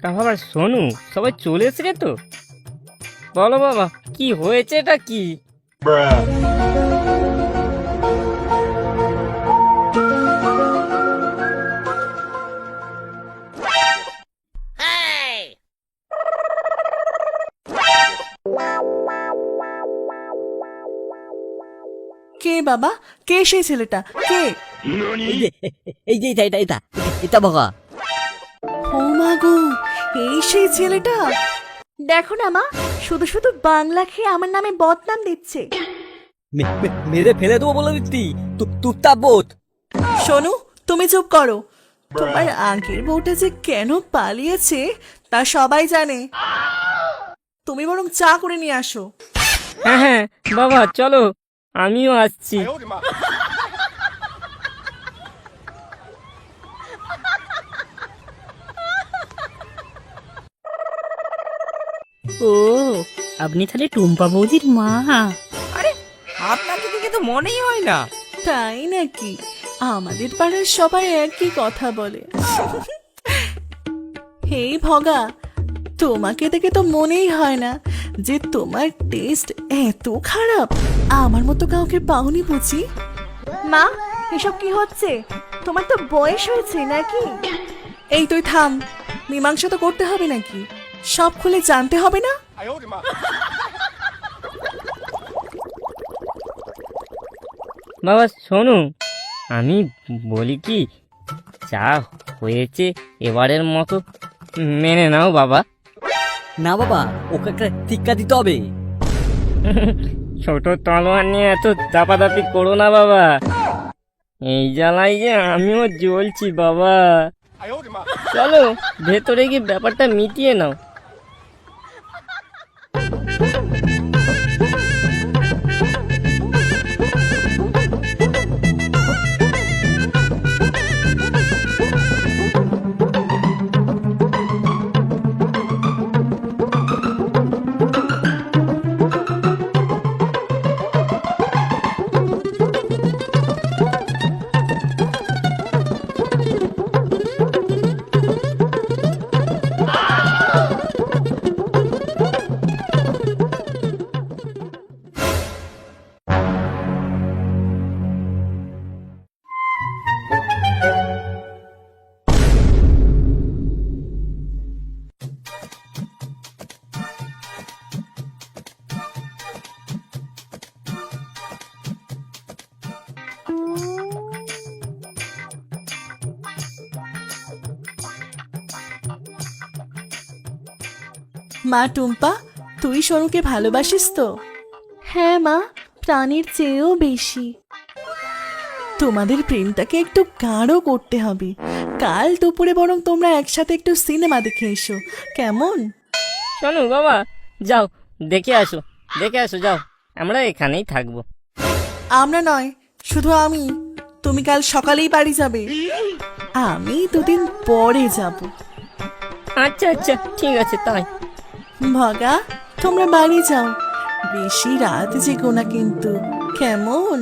তা বাবা শোনু, সবাই চলে এসেছে তো? বলো বাবা, কি হয়েছে, এটা কি? কে বাবা? কে সেই ছেলেটা? কে? এটা বাবা। ও মা গো, এই সেই ছেলেটা। দেখো না মা, শুধু শুধু বাংলা খেয়ে আমার নামে বদনাম দিচ্ছে। মেরে ফেলে দেবো বলে দিচ্ছি। তুই বোধ। শোনো, তুমি চুপ করো। তোমার আগের বউটা যে কেন পালিয়েছে তা সবাই জানে। তুমি বরং চা করে নিয়ে আসো। হ্যাঁ হ্যাঁ বাবা, চলো, আমিও আসছি। ও, আপনি তাহলে টুম্পা বৌদির মা? আরে আপনাকে দেখে তো মনেই হয় না। তাই নাকি? আমাদের পাড়ার সবাই একই কথা বলে। হে ভগা, তোমাকে দেখে তো মনেই হয় না যে তোমার টেস্ট এত খারাপ। আমার মতো কাউকে পাওনি বুঝি? মা, এসব কি হচ্ছে? তোমার তো বয়স হয়েছে নাকি? এই তুই থাম, মীমাংসা তো করতে হবে নাকি? সব খুলে জানতে হবে না? বাবা শোনু, আমি বলি কি, যা হয়েছে এবারের মতো মেনে নাও বাবা। না বাবা, ওকে একটা টিক্কা দিতে হবে। ছোট তলোয়ার নিয়ে এত দাপাদাপি করো না বাবা। এই জ্বালায় যে আমিও জ্বলছি বাবা। চলো ভেতরে গিয়ে ব্যাপারটা মিটিয়ে নাও। মা টুম্পা, তুই সনুকে ভালোবাসিস তো? হ্যাঁ মা, প্রাণীর চেয়েও বেশি। তোমাদের প্রেমটাকে একটু গাঢ় করতে হবে। কাল দুপুরে বরং তোমরা একসাথে একটু সিনেমা দেখে এসো, কেমন? শোনো বাবা, যাও দেখে আসো, দেখে আসো, যাও, আমরা এখানেই থাকবো। আমরা নয়, শুধু আমি। তুমি কাল সকালেই বাড়ি যাবে, আমি দুদিন পরে যাব। আচ্ছা আচ্ছা, ঠিক আছে তাই। ভগা, তোমরা বাড়ি যাও, বেশি রাত জেগো না কিন্তু, কেমন?